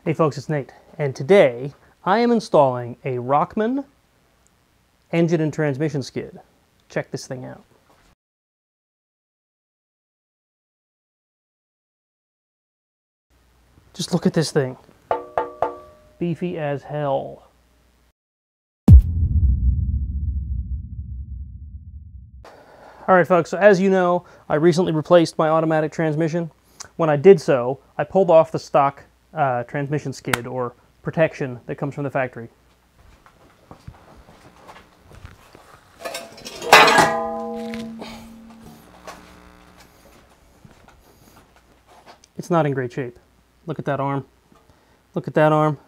Hey folks, it's Nate, and today I am installing a Rokmen engine and transmission skid. Check this thing out. Just look at this thing. Beefy as hell. Alright folks, so as you know, I recently replaced my automatic transmission. When I did so, I pulled off the stock transmission skid, or protection, that comes from the factory. It's not in great shape. Look at that arm. Look at that arm.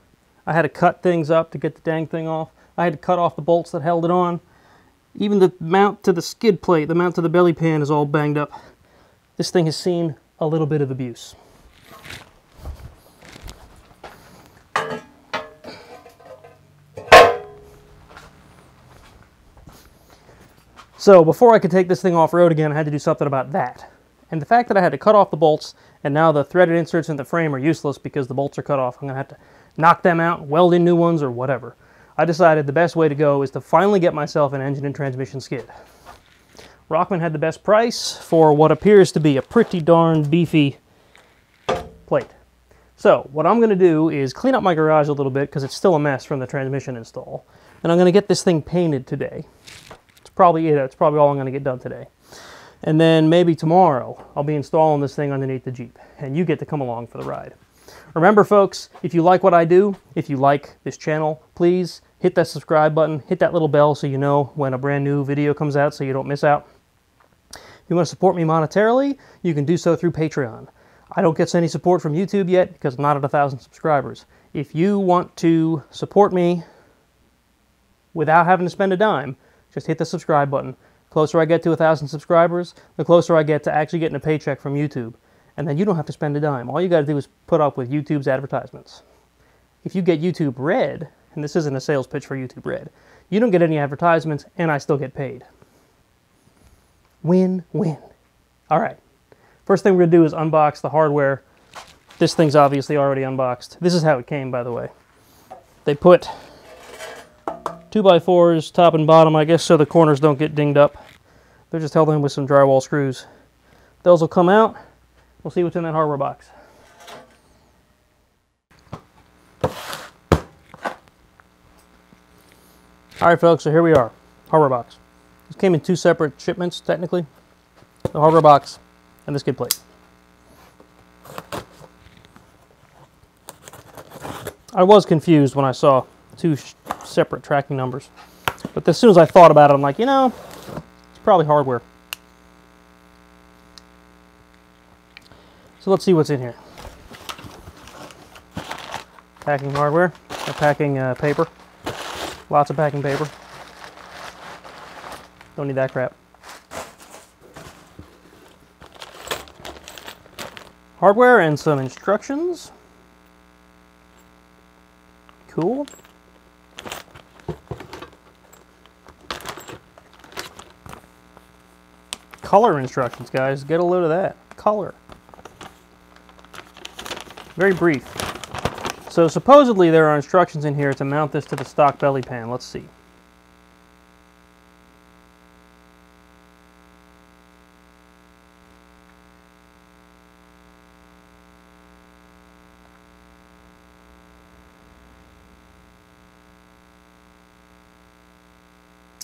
I had to cut things up to get the dang thing off. I had to cut off the bolts that held it on. Even the mount to the skid plate, the mount to the belly pan, is all banged up. This thing has seen a little bit of abuse. So before I could take this thing off-road again, I had to do something about that. And the fact that I had to cut off the bolts, and now the threaded inserts in the frame are useless because the bolts are cut off. I'm going to have to knock them out, weld in new ones, or whatever. I decided the best way to go is to finally get myself an engine and transmission skid. Rokmen had the best price for what appears to be a pretty darn beefy plate. So what I'm going to do is clean up my garage a little bit because it's still a mess from the transmission install. And I'm going to get this thing painted today. That's probably it. That's probably all I'm going to get done today. And then maybe tomorrow I'll be installing this thing underneath the Jeep. And you get to come along for the ride. Remember folks, if you like what I do, if you like this channel, please hit that subscribe button, hit that little bell so you know when a brand new video comes out so you don't miss out. If you want to support me monetarily, you can do so through Patreon. I don't get any support from YouTube yet because I'm not at 1,000 subscribers. If you want to support me without having to spend a dime, just hit the subscribe button. The closer I get to 1,000 subscribers, the closer I get to actually getting a paycheck from YouTube. And then you don't have to spend a dime. All you got to do is put up with YouTube's advertisements. If you get YouTube Red, and this isn't a sales pitch for YouTube Red, you don't get any advertisements and I still get paid. Win-win. All right. First thing we're going to do is unbox the hardware. This thing's obviously already unboxed. This is how it came, by the way. They put 2x4s top and bottom, I guess, so the corners don't get dinged up. They're just held in with some drywall screws. Those will come out. We'll see what's in that hardware box. Alright folks, so here we are. Hardware box. This came in two separate shipments, technically. The hardware box and the skid plate. I was confused when I saw two separate tracking numbers. But as soon as I thought about it, I'm like, you know, it's probably hardware. So let's see what's in here. Packing hardware, or packing paper. Lots of packing paper. Don't need that crap. Hardware and some instructions. Cool. Color instructions, guys. Get a load of that. Color. Very brief. So supposedly there are instructions in here to mount this to the stock belly pan. Let's see.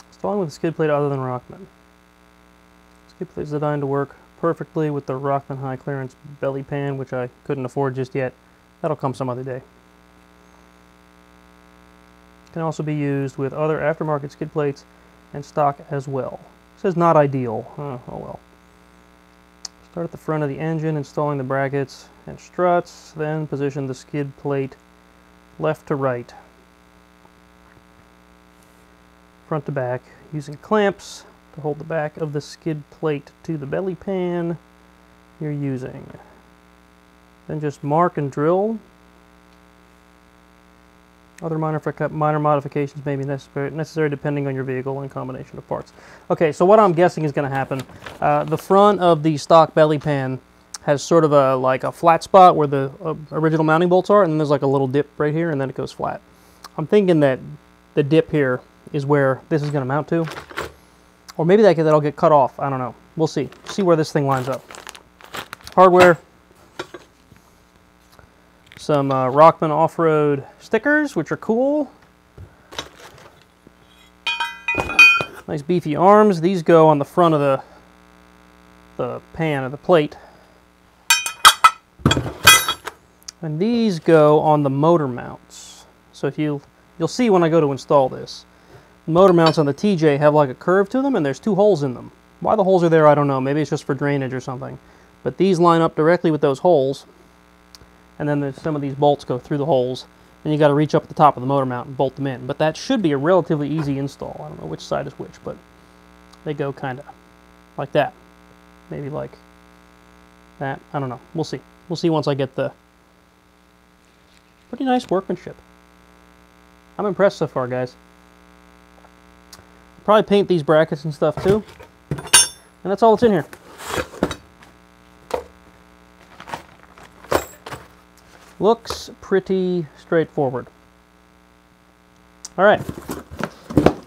Installing with a skid plate other than Rokmen. Skid plate is designed to work perfectly with the Rokmen high clearance belly pan, which I couldn't afford just yet. That'll come some other day. Can also be used with other aftermarket skid plates and stock as well. It says not ideal. Oh well. Start at the front of the engine, installing the brackets and struts, then position the skid plate left to right, front to back, using clamps to hold the back of the skid plate to the belly pan you're using. Then just mark and drill. Other minor modifications may be necessary depending on your vehicle and combination of parts. Okay, so what I'm guessing is going to happen, the front of the stock belly pan has sort of a like a flat spot where the original mounting bolts are, and then there's like a little dip right here, and then it goes flat. I'm thinking that the dip here is where this is going to mount to, or maybe that'll get cut off. I don't know. We'll see. See where this thing lines up. Hardware. Some Rokmen off-road stickers, which are cool. Nice beefy arms. These go on the front of the pan, or the plate. And these go on the motor mounts. So if you'll see when I go to install this, the motor mounts on the TJ have like a curve to them, and there's 2 holes in them. Why the holes are there, I don't know. Maybe it's just for drainage or something. But these line up directly with those holes, and then some of these bolts go through the holes, and you got to reach up at the top of the motor mount and bolt them in. But that should be a relatively easy install. I don't know which side is which, but they go kind of like that. Maybe like that. I don't know. We'll see. We'll see once I get the pretty nice workmanship. I'm impressed so far, guys. I'll probably paint these brackets and stuff too. And that's all that's in here. Looks pretty straightforward. All right.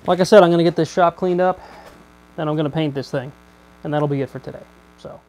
Like I said, I'm going to get this shop cleaned up, then I'm going to paint this thing, and that'll be it for today. So.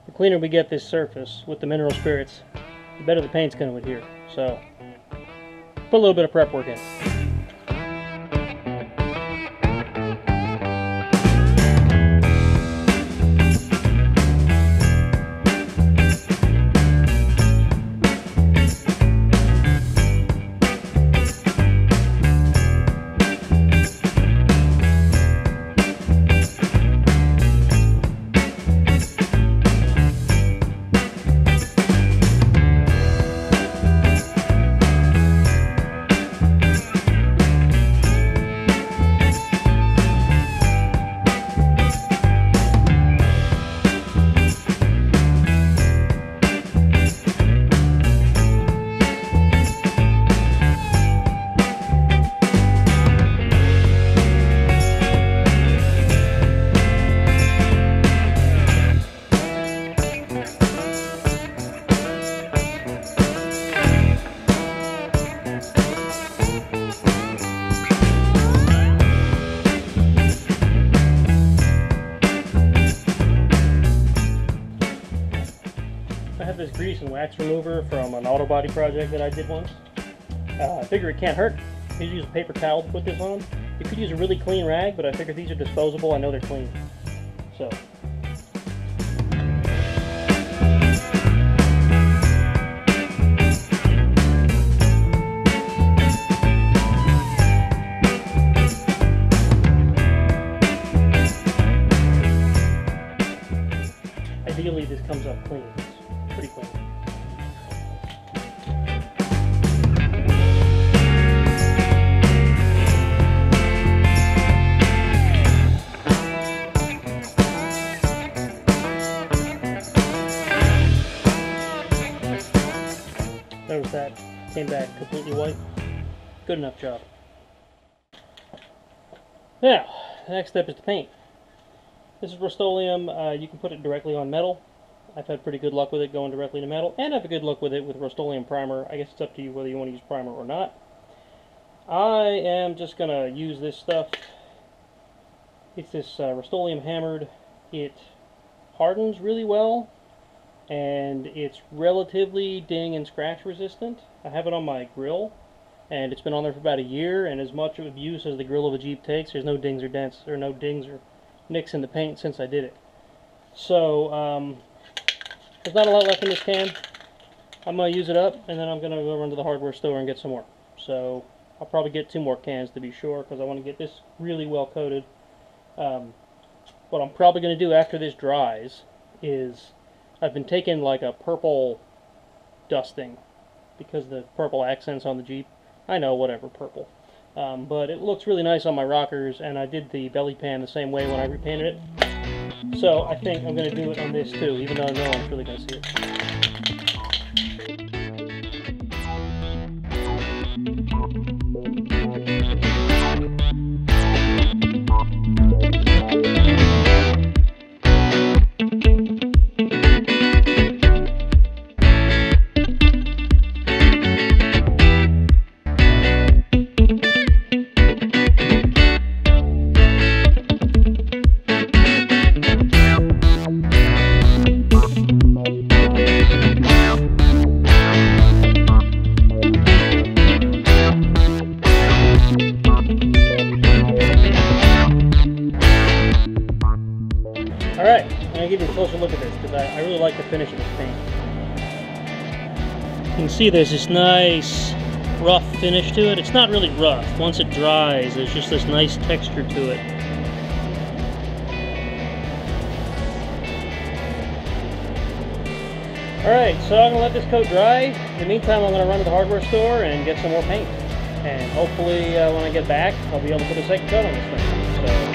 The cleaner we get this surface with the mineral spirits, the better the paint's going to adhere. So, put a little bit of prep work in. This grease and wax remover from an auto body project that I did once. I figure it can't hurt. You use a paper towel to put this on. You could use a really clean rag, but I figure these are disposable. I know they're clean. So. Ideally, this comes up clean. Pretty clean. Notice that came back completely white. Good enough job. Now, the next step is to paint. This is Rust-Oleum. You can put it directly on metal. I've had pretty good luck with it going directly to metal, and I've had good luck with it with Rust-Oleum primer. I guess it's up to you whether you want to use primer or not. I am just going to use this stuff. It's this Rust-Oleum hammered. It hardens really well, and it's relatively ding and scratch resistant. I have it on my grill, and it's been on there for about a year, and as much of use as the grill of a Jeep takes, there's no dings or dents, or no dings or nicks in the paint since I did it. So, there's not a lot left in this can. I'm going to use it up, and then I'm going to go run to the hardware store and get some more. So, I'll probably get 2 more cans to be sure, because I want to get this really well coated. What I'm probably going to do after this dries is, I've been taking like a purple dusting, because the purple accents on the Jeep. I know, whatever, purple. But it looks really nice on my rockers, and I did the belly pan the same way when I repainted it. So I think I'm going to do it on this too, even though no one's really going to see it. Alright, I'm going to give you a closer look at this, because I really like the finish of this paint. You can see there's this nice rough finish to it. It's not really rough. Once it dries, there's just this nice texture to it. Alright, so I'm going to let this coat dry. In the meantime, I'm going to run to the hardware store and get some more paint. And hopefully when I get back, I'll be able to put a second coat on this thing. So.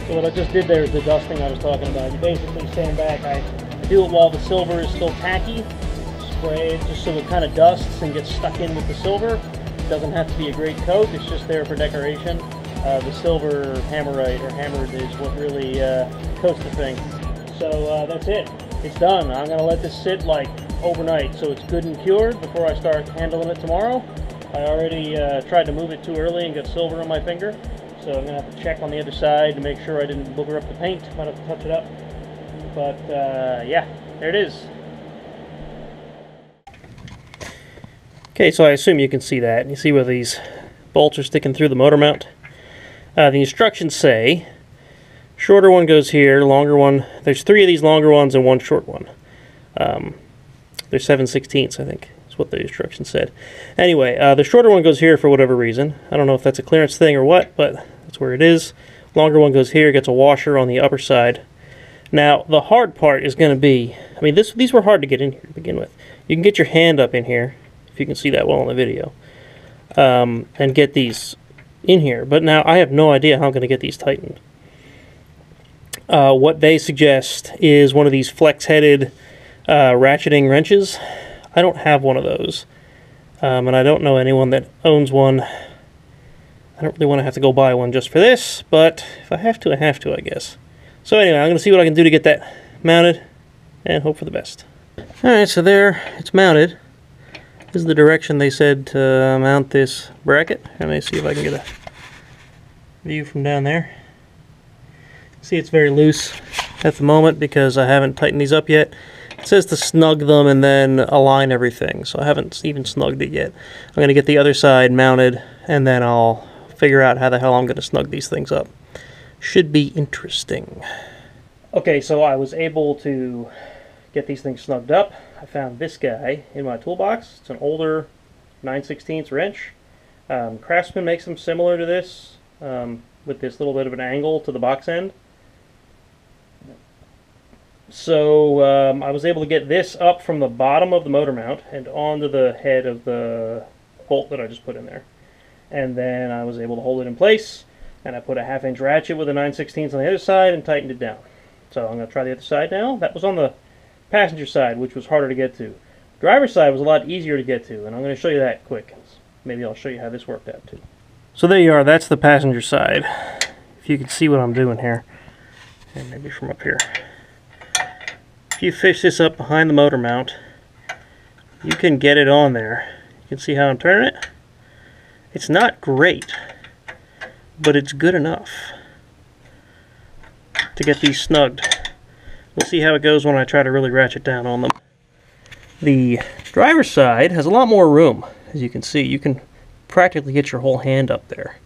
What I just did there is the dusting I was talking about. You basically stand back. I do it while the silver is still tacky. Spray it just so it kind of dusts and gets stuck in with the silver. It doesn't have to be a great coat. It's just there for decoration. The silver hammerite or hammered is what really coats the thing. So that's it. It's done. I'm going to let this sit like overnight so it's good and cured before I start handling it tomorrow. I already tried to move it too early and got silver on my finger. So I'm going to have to check on the other side to make sure I didn't booger up the paint. Might have to touch it up. But yeah, there it is. Okay, so I assume you can see that. You see where these bolts are sticking through the motor mount. The instructions say, shorter one goes here, longer one. There's 3 of these longer ones and 1 short one. They're 7/16, I think, is what the instructions said. Anyway, the shorter one goes here for whatever reason. I don't know if that's a clearance thing or what, but that's where it is. Longer one goes here, gets a washer on the upper side. Now, the hard part is going to be, I mean, these were hard to get in here to begin with. You can get your hand up in here, if you can see that well in the video, and get these in here. But now I have no idea how I'm going to get these tightened. What they suggest is one of these flex-headed ratcheting wrenches. I don't have one of those, and I don't know anyone that owns one. I don't really want to have to go buy one just for this, but if I have to, I have to, I guess. So anyway, I'm going to see what I can do to get that mounted and hope for the best. Alright, so there, it's mounted. This is the direction they said to mount this bracket. Let me see if I can get a view from down there. See, it's very loose at the moment because I haven't tightened these up yet. It says to snug them and then align everything, so I haven't even snugged it yet. I'm going to get the other side mounted and then I'll figure out how the hell I'm going to snug these things up. Should be interesting. Okay, so I was able to get these things snugged up. I found this guy in my toolbox. It's an older 9/16 wrench. Craftsman makes them similar to this, with this little bit of an angle to the box end. So I was able to get this up from the bottom of the motor mount and onto the head of the bolt that I just put in there. And then I was able to hold it in place, and I put a 1/2-inch ratchet with a 9/16 on the other side and tightened it down. So I'm going to try the other side now. That was on the passenger side, which was harder to get to. Driver's side was a lot easier to get to, and I'm going to show you that quick. Maybe I'll show you how this worked out too. So there you are, that's the passenger side. If you can see what I'm doing here. And maybe from up here. If you fish this up behind the motor mount, you can get it on there. You can see how I'm turning it. It's not great, but it's good enough to get these snugged. We'll see how it goes when I try to really ratchet down on them. The driver's side has a lot more room, as you can see. You can practically get your whole hand up there.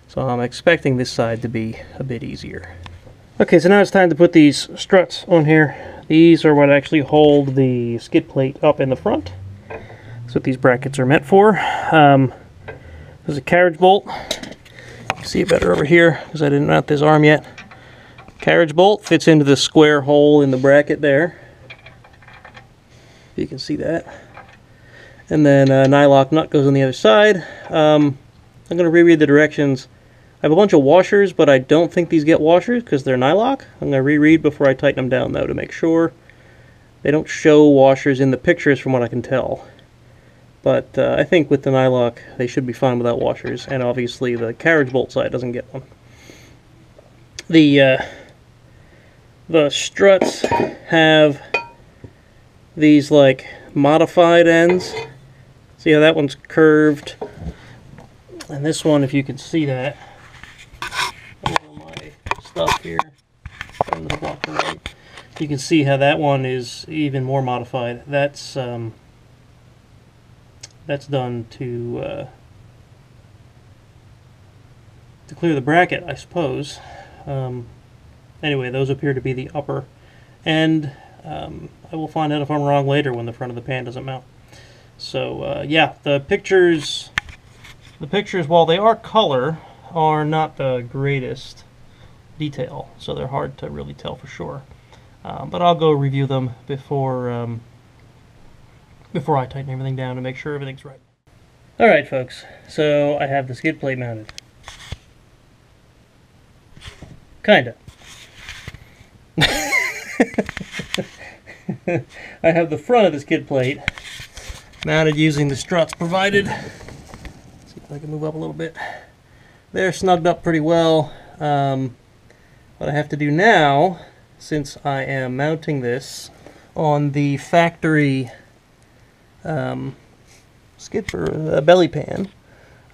So I'm expecting this side to be a bit easier. Okay, so now it's time to put these struts on here. These are what actually hold the skid plate up in the front. That's what these brackets are meant for. There's a carriage bolt. You can see it better over here because I didn't mount this arm yet. Carriage bolt fits into the square hole in the bracket there. You can see that. And then a nylock nut goes on the other side. I'm going to reread the directions. I have a bunch of washers, but I don't think these get washers because they're nylock. I'm going to reread before I tighten them down, though, to make sure. They don't show washers in the pictures from what I can tell. But I think with the nylock, they should be fine without washers. And obviously the carriage bolt side doesn't get one. The struts have these like modified ends. See how that one's curved? And this one, if you can see that, over my stuff here, from the block right, you can see how that one is even more modified. That's done to clear the bracket, I suppose. Anyway, those appear to be the upper end. I will find out if I'm wrong later when the front of the pan doesn't mount. So yeah, the pictures, while they are color, are not the greatest detail, so they're hard to really tell for sure. But I'll go review them before I tighten everything down to make sure everything's right. Alright folks, so I have the skid plate mounted. Kinda. I have the front of the skid plate mounted using the struts provided. Let's see if I can move up a little bit. They're snugged up pretty well. What I have to do now, since I am mounting this on the factory skid for belly pan,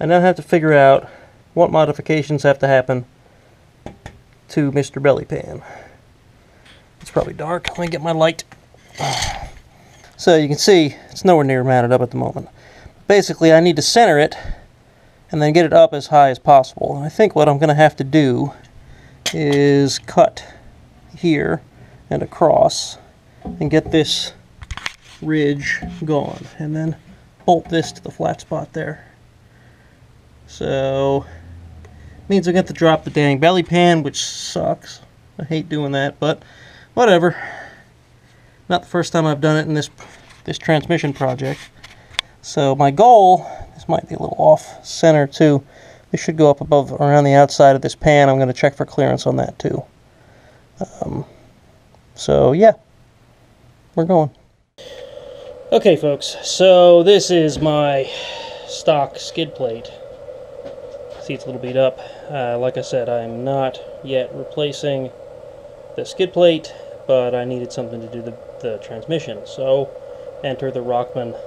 I now have to figure out what modifications have to happen to Mr. Belly Pan. It's probably dark. Let me get my light. So you can see it's nowhere near mounted up at the moment. basically I need to center it and then get it up as high as possible. And I think what I'm going to have to do is cut here and across and get this ridge gone, and then bolt this to the flat spot there. So means I got to drop the dang belly pan, which sucks. I hate doing that, but whatever. Not the first time I've done it in this transmission project. So my goal, this might be a little off center too. This should go up above, around the outside of this pan. I'm going to check for clearance on that too. So yeah, we're going. Okay folks, so this is my stock skid plate. See, it's a little beat up. Like I said, I'm not yet replacing the skid plate, but I needed something to do the transmission. So enter the Rokmen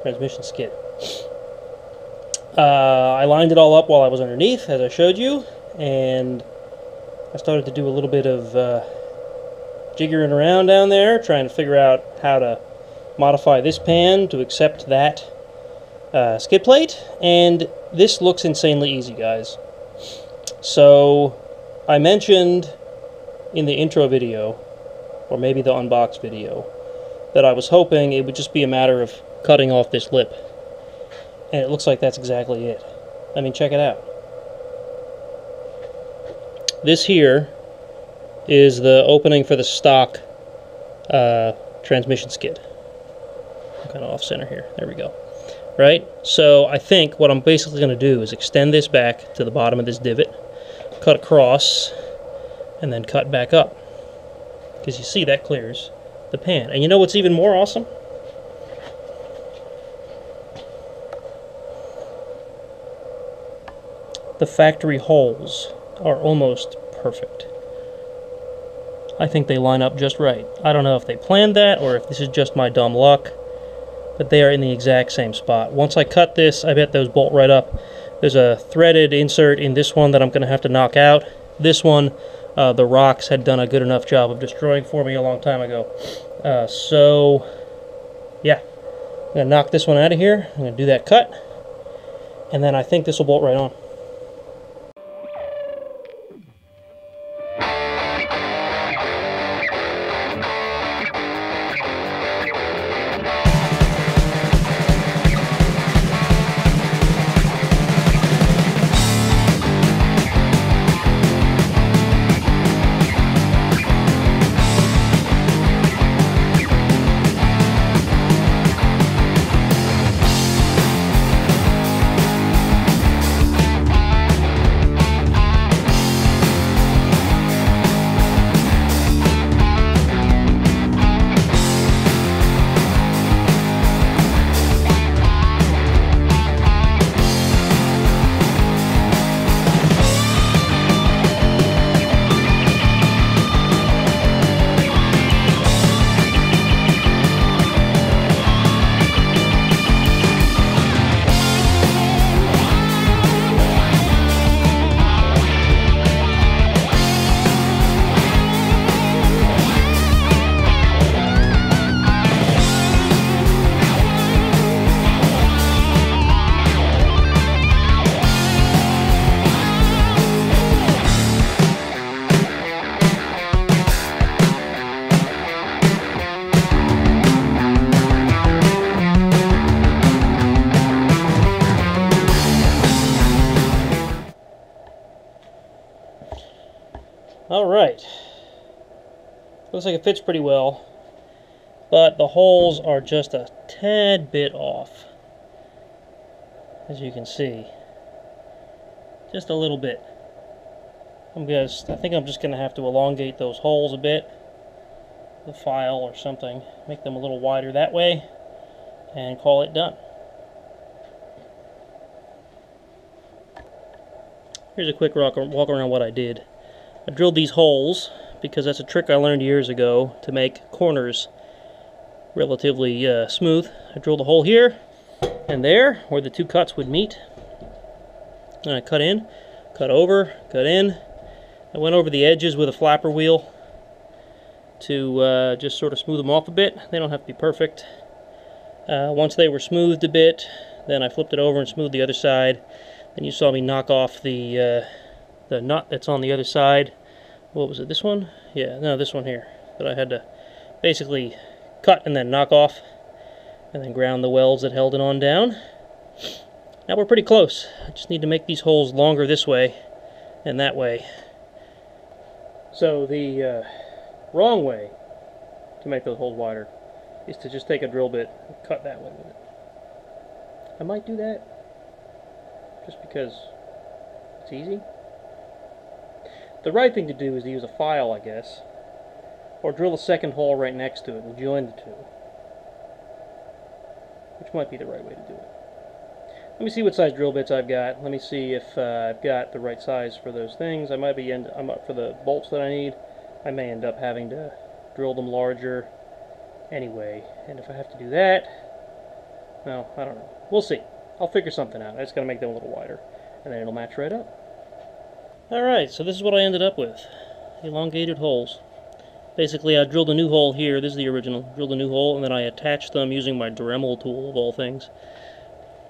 transmission skid. I lined it all up while I was underneath, as I showed you, and I started to do a little bit of jiggering around down there, trying to figure out how to modify this pan to accept that skid plate, and this looks insanely easy, guys. So I mentioned in the intro video, or maybe the unbox video, that I was hoping it would just be a matter of cutting off this lip, and it looks like that's exactly it. I mean, check it out. This here is the opening for the stock transmission skid. I'm kind of off center here. There we go. Right? So I think what I'm basically going to do is extend this back to the bottom of this divot, cut across, and then cut back up. Because you see, that clears the pan. And you know what's even more awesome? The factory holes are almost perfect. I think they line up just right. I don't know if they planned that or if this is just my dumb luck, but they are in the exact same spot. Once I cut this, I bet those bolt right up. There's a threaded insert in this one that I'm going to have to knock out. This one, the rocks had done a good enough job of destroying for me a long time ago. So, yeah. I'm going to knock this one out of here. I'm going to do that cut. And then I think this will bolt right on. Alright, looks like it fits pretty well, but the holes are just a tad bit off, as you can see, just a little bit. I think I'm just going to have to elongate those holes a bit, the file or something, make them a little wider that way, and call it done. Here's a quick walk around what I did. I drilled these holes because that's a trick I learned years ago to make corners relatively smooth. I drilled a hole here and there where the two cuts would meet. And I cut in, cut over, cut in. I went over the edges with a flapper wheel to just sort of smooth them off a bit. They don't have to be perfect. Once they were smoothed a bit, then I flipped it over and smoothed the other side. Then you saw me knock off the nut that's on the other side. What was it, this one? Yeah, no, this one here, that I had to basically cut and then knock off, and then ground the welds that held it on down. Now we're pretty close. I just need to make these holes longer this way and that way. So the wrong way to make those holes wider is to just take a drill bit and cut that way with it. I might do that just because it's easy. The right thing to do is to use a file, I guess, or drill a second hole right next to it and join the two, which might be the right way to do it. Let me see what size drill bits I've got. Let me see if I've got the right size for those things. I'm up for the bolts that I need. I may end up having to drill them larger anyway, and if I have to do that, well, I don't know. We'll see. I'll figure something out. I just gotta make them a little wider, and then it'll match right up. Alright, so this is what I ended up with. Elongated holes. Basically, I drilled a new hole here. This is the original. Drilled a new hole, and then I attached them using my Dremel tool, of all things.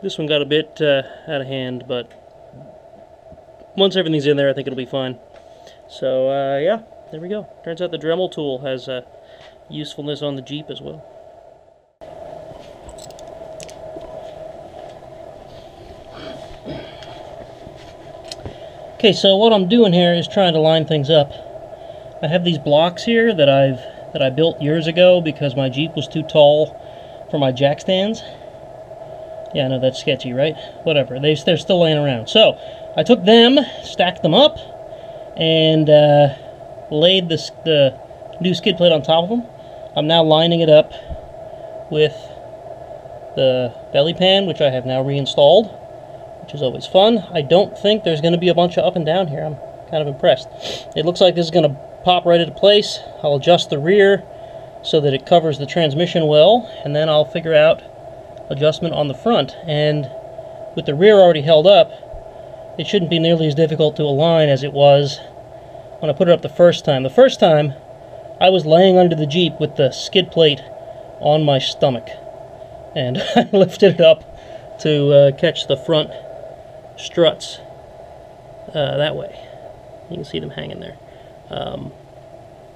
This one got a bit out of hand, but once everything's in there, I think it'll be fine. So, yeah, there we go. Turns out the Dremel tool has usefulness on the Jeep as well. Okay, so what I'm doing here is trying to line things up. I have these blocks here that I built years ago because my Jeep was too tall for my jack stands. Yeah, I know that's sketchy, right? Whatever, they're still laying around. So, I took them, stacked them up, and laid the new skid plate on top of them. I'm now lining it up with the belly pan, which I have now reinstalled, which is always fun. I don't think there's going to be a bunch of up and down here. I'm kind of impressed. It looks like this is going to pop right into place. I'll adjust the rear so that it covers the transmission well, and then I'll figure out adjustment on the front. And with the rear already held up, it shouldn't be nearly as difficult to align as it was when I put it up the first time. The first time, I was laying under the Jeep with the skid plate on my stomach, and I lifted it up to catch the front struts that way. You can see them hanging there.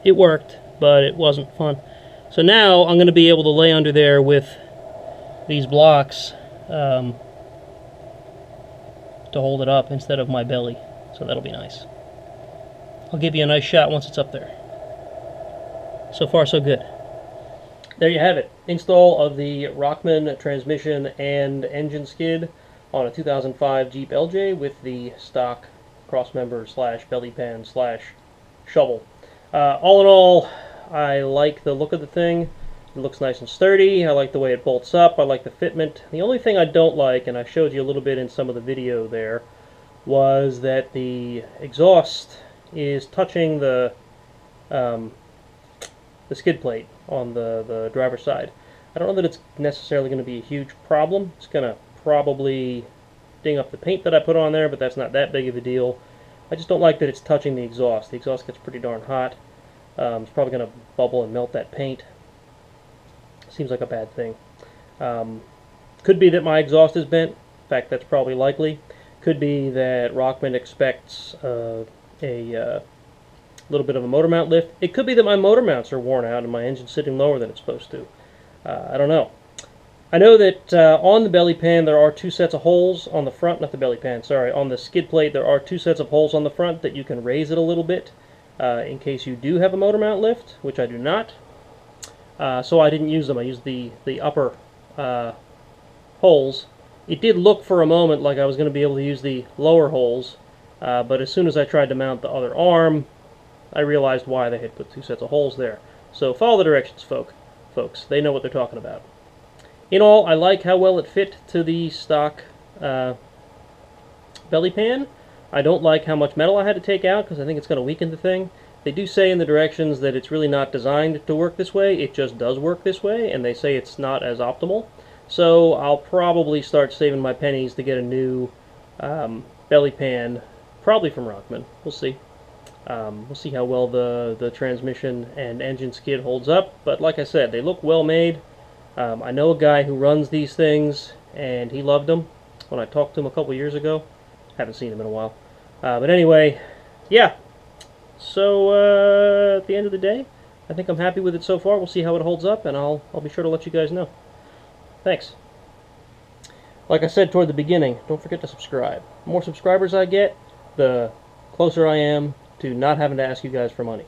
It worked, but it wasn't fun. So now I'm going to be able to lay under there with these blocks to hold it up instead of my belly, so that'll be nice. I'll give you a nice shot once it's up there. So far, so good. There you have it. Install of the Rokmen transmission and engine skid on a 2005 Jeep LJ with the stock crossmember / belly pan / shovel. All in all, I like the look of the thing. It looks nice and sturdy. I like the way it bolts up. I like the fitment. The only thing I don't like, and I showed you a little bit in some of the video there, was that the exhaust is touching the skid plate on the driver's side. I don't know that it's necessarily going to be a huge problem. It's going to probably ding up the paint that I put on there, but that's not that big of a deal. I just don't like that it's touching the exhaust. The exhaust gets pretty darn hot. It's probably going to bubble and melt that paint. Seems like a bad thing. Could be that my exhaust is bent. In fact, that's probably likely. Could be that Rokmen expects a little bit of a motor mount lift. It could be that my motor mounts are worn out and my engine's sitting lower than it's supposed to. I don't know. I know that on the belly pan there are 2 sets of holes on the front, not the belly pan, sorry, on the skid plate there are 2 sets of holes on the front that you can raise it a little bit in case you do have a motor mount lift, which I do not. So I didn't use them. I used the upper holes. It did look for a moment like I was going to be able to use the lower holes, but as soon as I tried to mount the other arm, I realized why they had put 2 sets of holes there. So follow the directions, folks. They know what they're talking about. In all, I like how well it fit to the stock belly pan. I don't like how much metal I had to take out because I think it's going to weaken the thing. They do say in the directions that it's really not designed to work this way. It just does work this way, and they say it's not as optimal. So I'll probably start saving my pennies to get a new belly pan, probably from Rokmen. We'll see. We'll see how well the transmission and engine skid holds up. But like I said, they look well made. I know a guy who runs these things. and he loved them when I talked to him a couple years ago. Haven't seen him in a while. But anyway, yeah. So at the end of the day, I think I'm happy with it so far. We'll see how it holds up, and I'll be sure to let you guys know. Thanks. Like I said toward the beginning, don't forget to subscribe. The more subscribers I get, the closer I am to not having to ask you guys for money.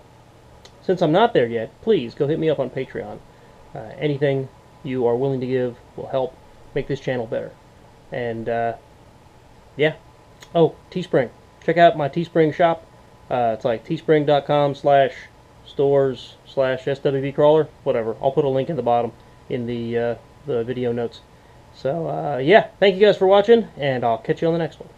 Since I'm not there yet, please go hit me up on Patreon. Anything you are willing to give will help make this channel better. And yeah. Oh, Teespring. Check out my Teespring shop. It's like teespring.com/stores/SWBCrawler, whatever. I'll put a link in the bottom in the video notes. So yeah, thank you guys for watching, and I'll catch you on the next one.